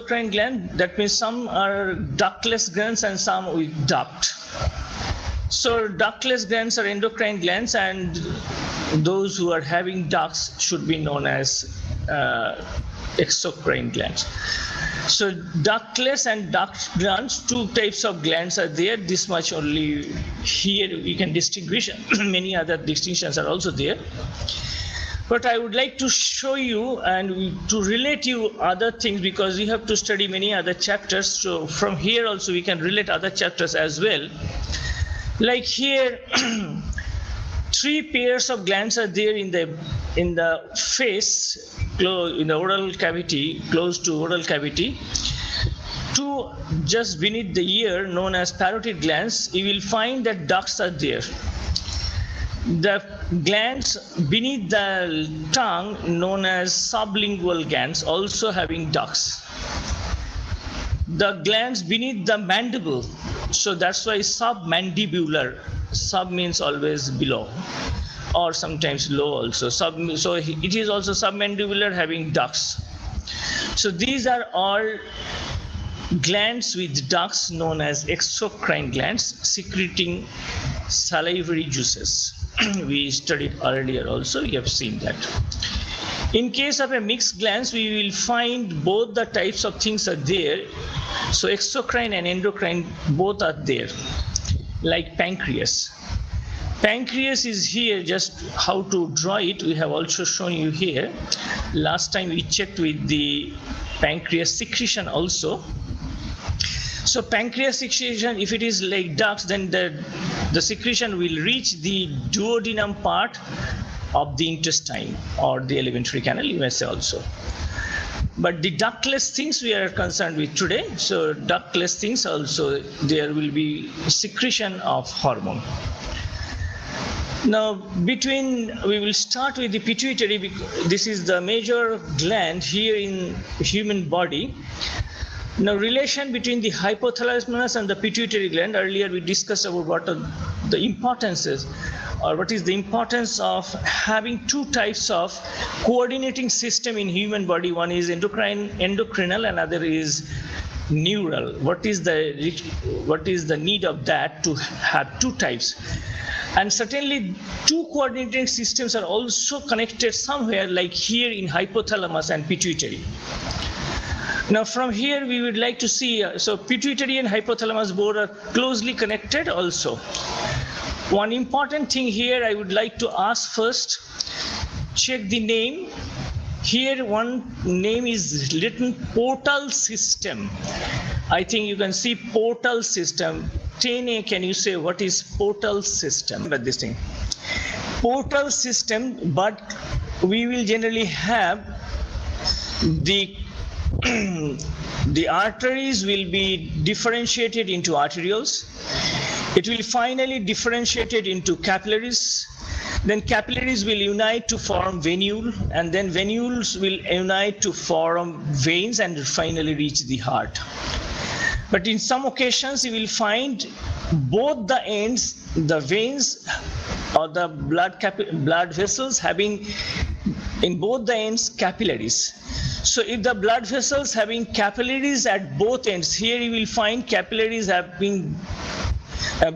endocrine gland, that means some are ductless glands and some with duct. So ductless glands are endocrine glands, and those who are having ducts should be known as exocrine glands. So ductless and duct glands, two types of glands are there. This much only here we can distinguish. Many other distinctions are also there. But I would like to show you and to relate you other things, because we have to study many other chapters. So from here also we can relate other chapters as well. Like here, three pairs of glands are there in the face, in the oral cavity, close to oral cavity. Two just beneath the ear, known as parotid glands, you will find that ducts are there. The glands beneath the tongue, known as sublingual glands, also having ducts. The glands beneath the mandible, so that's why submandibular. Sub means always below, or sometimes low also. So it is also submandibular, having ducts. So these are all glands with ducts, known as exocrine glands, secreting salivary juices. We studied earlier also, we have seen that. In case of a mixed glands, we will find both the types of things are there. So exocrine and endocrine both are there, like pancreas. Pancreas is here, just how to draw it, we have also shown you here. Last time we checked with the pancreas secretion also. So pancreas secretion, if it is like ducts, then the secretion will reach the duodenum part of the intestine or the alimentary canal, you may say also. But the ductless things we are concerned with today. So ductless things also, there will be secretion of hormone. Now we will start with the pituitary, because this is the major gland here in human body. Now, relation between the hypothalamus and the pituitary gland. Earlier we discussed about what are the importances, or what is the importance of having two types of coordinating system in human body. One is endocrinal, another is neural. What is the need of that to have two types? And certainly two coordinating systems are also connected somewhere, like here in hypothalamus and pituitary. Now from here we would like to see, so pituitary and hypothalamus both are closely connected also. One important thing here I would like to ask first, check the name. Here one name is written portal system. I think you can see portal system. Tene, can you say what is portal system? But this thing, portal system, but we will generally have the arteries will be differentiated into arterioles. It will finally differentiated into capillaries. Then capillaries will unite to form venule, and then venules will unite to form veins and finally reach the heart. But in some occasions you will find both the ends, the veins or the blood vessels, having in both the ends capillaries. So if the blood vessels having capillaries at both ends, here you will find capillaries having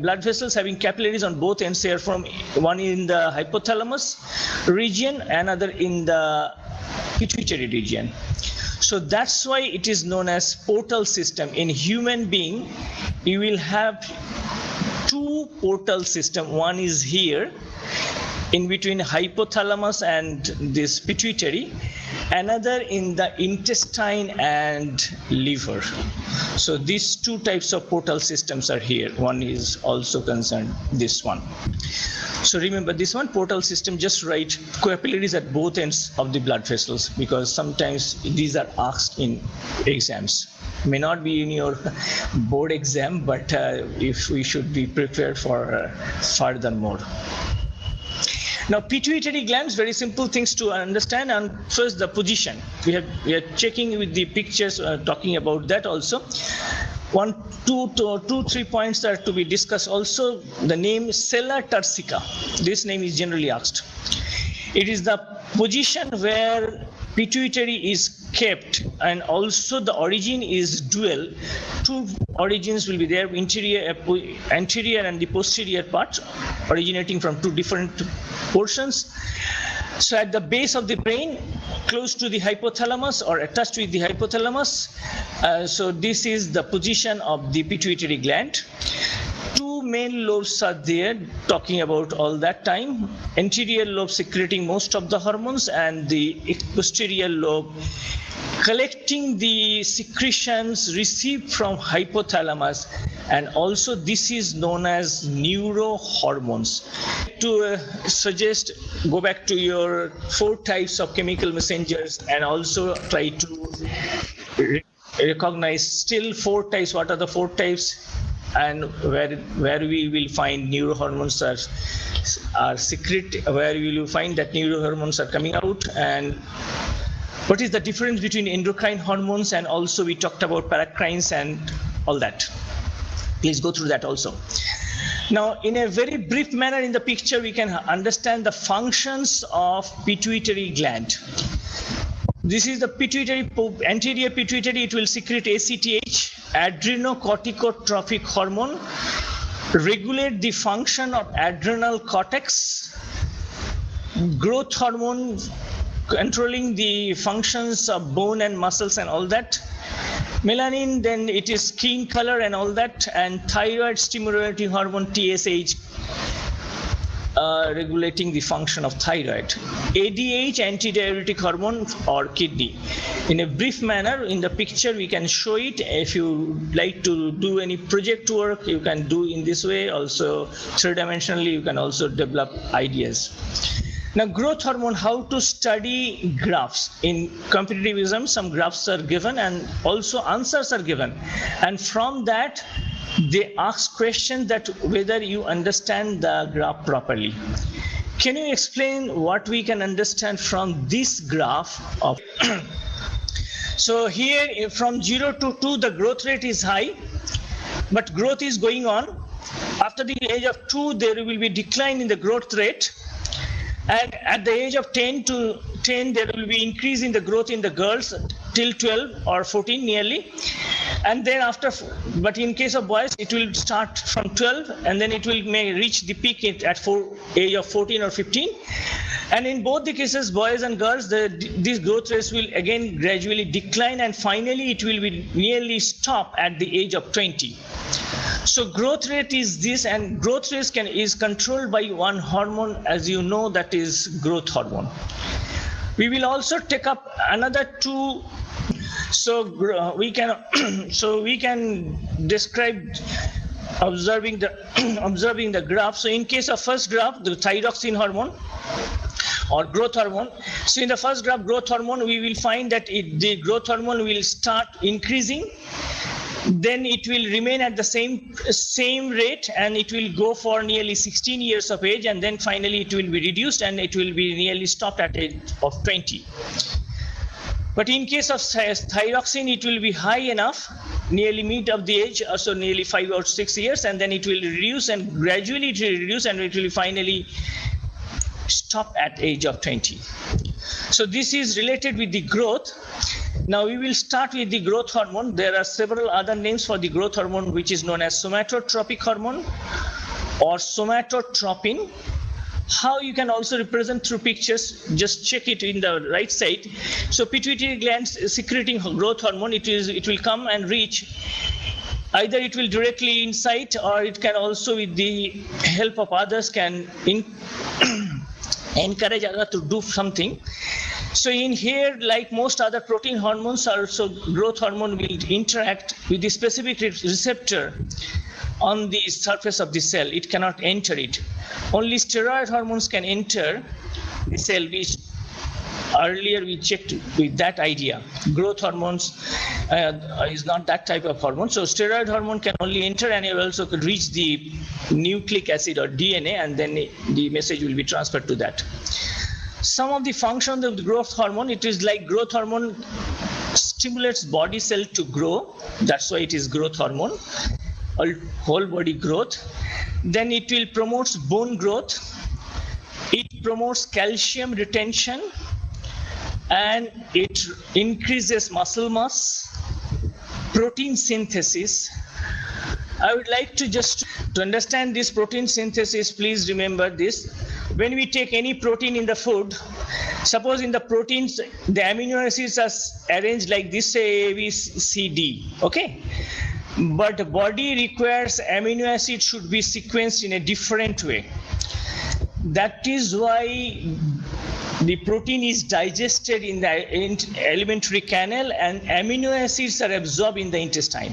blood vessels having capillaries on both ends here, from one in the hypothalamus region, another in the pituitary region. So that's why it is known as portal system. In human being, you will have two portal system. One is here in between hypothalamus and this pituitary, another in the intestine and liver. So these two types of portal systems are here. One is also concerned, this one. So remember this one, portal system, just write capillaries at both ends of the blood vessels, because sometimes these are asked in exams. May not be in your board exam, but if we should be prepared for furthermore. Now pituitary glands, very simple things to understand. And first the position, we are checking with the pictures, talking about that also. 3 points are to be discussed also. The name sella turcica, this name is generally asked. It is the position where pituitary is kept, and also the origin is dual. Two origins will be there, anterior and the posterior part, originating from two different portions. So at the base of the brain, close to the hypothalamus or attached with the hypothalamus. So this is the position of the pituitary gland. Two main lobes are there, talking about all that time. Anterior lobe secreting most of the hormones, and the posterior lobe collecting the secretions received from hypothalamus, and also this is known as neurohormones. To suggest, go back to your 4 types of chemical messengers and also try to recognize still 4 types. What are the 4 types? And where we will find neurohormones are secret, where will you find that neurohormones are coming out, and what is the difference between endocrine hormones, and also we talked about paracrines and all that. Please go through that also. Now, in a very brief manner in the picture, we can understand the functions of pituitary gland. This is the pituitary, anterior pituitary. It will secrete ACTH, adrenocorticotropic hormone, regulate the function of adrenal cortex, growth hormone, controlling the functions of bone and muscles and all that. Melanin, then it is skin color and all that, and thyroid stimulating hormone TSH, regulating the function of thyroid. ADH, antidiuretic hormone, or kidney. In a brief manner, in the picture we can show it. If you like to do any project work, you can do in this way. Also, 3-dimensionally, you can also develop ideas. Now, growth hormone, how to study graphs. In competitivism, some graphs are given and also answers are given. And from that, they ask questions that whether you understand the graph properly. Can you explain what we can understand from this graph of So here from 0 to 2, the growth rate is high, but growth is going on. After the age of 2, there will be decline in the growth rate. And at the age of 10 to 10, there will be increase in the growth in the girls till 12 or 14 nearly. And then after, but in case of boys, it will start from 12 and then it will may reach the peak at age of 14 or 15. And in both the cases, boys and girls, these growth rates will again gradually decline, and finally it will be nearly stop at the age of 20. So growth rate is this, and growth rate is controlled by one hormone, as you know, that is growth hormone. We will also take up another 2. So we can describe observing the graph. So in case of first graph, the thyroxine hormone or growth hormone. So in the first graph, growth hormone, we will find that the growth hormone will start increasing. Then it will remain at the same rate, and it will go for nearly 16 years of age, and then finally it will be reduced and it will be nearly stopped at age of 20. But in case of thyroxine, it will be high enough, nearly mid of the age, so nearly 5 or 6 years, and then it will reduce, and gradually it will reduce, and it will finally stop at age of 20. So this is related with the growth. Now we will start with the growth hormone. There are several other names for the growth hormone, which is known as somatotropic hormone or somatotropin. How you can also represent through pictures, just check it in the right side. So pituitary gland secreting growth hormone, it will come and reach, either it will directly inside, or it can also with the help of others can encourage others to do something. So in here, like most other protein hormones, also growth hormone will interact with the specific receptor on the surface of the cell. It cannot enter it. Only steroid hormones can enter the cell, which earlier we checked with that idea. Growth hormones is not that type of hormone. So steroid hormone can only enter, and it also could reach the nucleic acid or DNA, and then the message will be transferred to that. Some of the functions of the growth hormone, it is like growth hormone stimulates body cell to grow. That's why it is growth hormone, whole body growth. Then it will promote bone growth. It promotes calcium retention. and it increases muscle mass, protein synthesis. I would like to understand this protein synthesis, please remember this. When we take any protein in the food, suppose in the proteins, the amino acids are arranged like this, say A, B, C, D, okay? But the body requires amino acids should be sequenced in a different way. That is why the protein is digested in the alimentary canal and amino acids are absorbed in the intestine.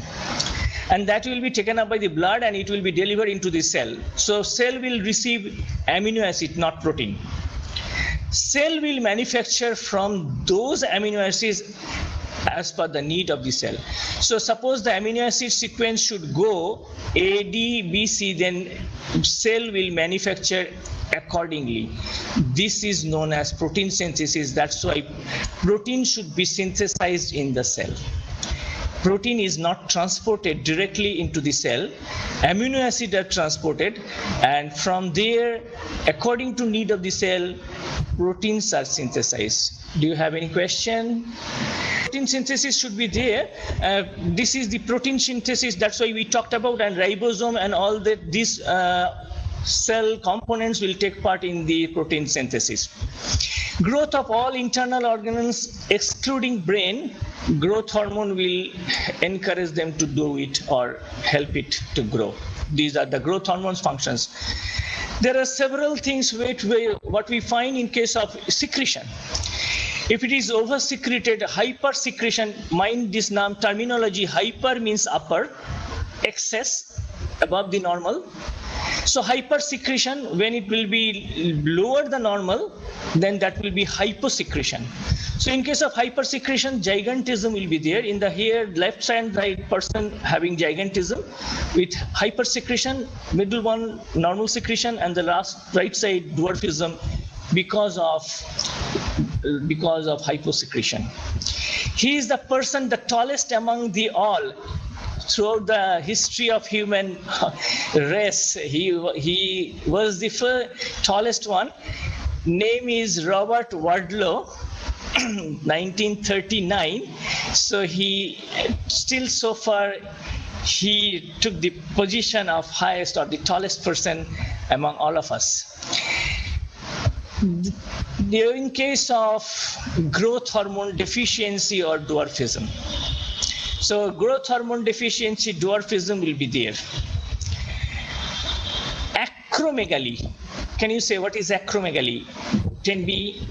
And that will be taken up by the blood and it will be delivered into the cell. So cell will receive amino acid, not protein. Cell will manufacture from those amino acids as per the need of the cell. So suppose the amino acid sequence should go A, D, B, C, then cell will manufacture accordingly. This is known as protein synthesis. That's why protein should be synthesized in the cell. Protein is not transported directly into the cell. Amino acids are transported, and from there, according to need of the cell, proteins are synthesized. Do you have any question? Protein synthesis should be there. This is the protein synthesis. That's why we talked about, and ribosome and all that. These cell components will take part in the protein synthesis. Growth of all internal organs, excluding brain, growth hormone will encourage them to do it or help it to grow. These are the growth hormones functions. There are several things what we find in case of secretion. If it is over secreted, hyper secretion, mind this terminology, hyper means upper, excess, above the normal. So hyper secretion, when it will be lower than normal, then that will be hyposecretion. So in case of hypersecretion, gigantism will be there. In the here, left side right person having gigantism with hypersecretion, middle one normal secretion, and the last right side dwarfism because of hyposecretion. He is the person, the tallest among the all. Throughout the history of human race, he was the tallest one. Name is Robert Wadlow, 1939. So he still so far he took the position of highest or the tallest person among all of us. In case of growth hormone deficiency or dwarfism. So growth hormone deficiency, dwarfism will be there. Acromegaly. Can you say what is acromegaly? 10B.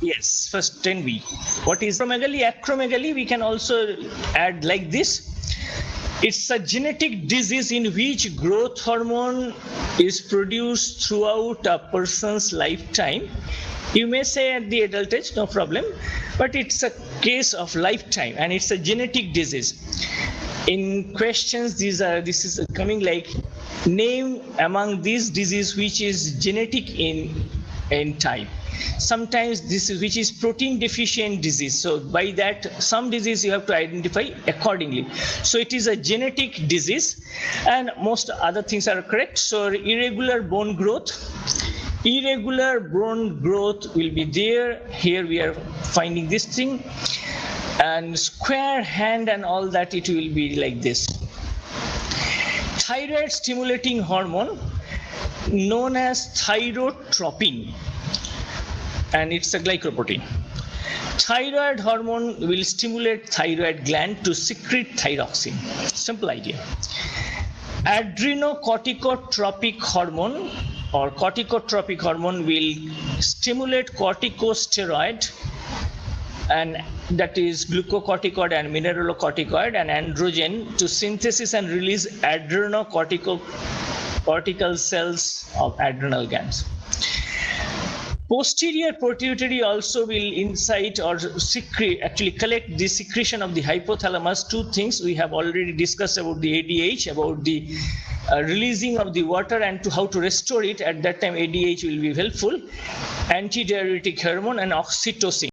Yes, first 10B. What is acromegaly? Acromegaly we can also add like this. It's a genetic disease in which growth hormone is produced throughout a person's lifetime. You may say at the adult age, no problem, but it's a case of lifetime and it's a genetic disease. In questions, this is coming like name among these diseases which is genetic in type. Sometimes this is which is protein deficient disease. So by that, some disease you have to identify accordingly. So it is a genetic disease and most other things are correct. So irregular bone growth. Irregular bone growth will be there. Here we are finding this thing. And square hand and all that, it will be like this. Thyroid stimulating hormone known as thyrotropin. And it's a glycoprotein. Thyroid hormone will stimulate thyroid gland to secrete thyroxine. Simple idea. Adrenocorticotropic hormone or corticotropic hormone will stimulate corticosteroid, and that is glucocorticoid and mineralocorticoid and androgen to synthesis and release adrenocortical cells of adrenal glands. Posterior pituitary also will incite or secrete, actually collect the secretion of the hypothalamus. Two things we have already discussed about the ADH, about the releasing of the water and to how to restore it. At that time, ADH will be helpful. Antidiuretic hormone and oxytocin.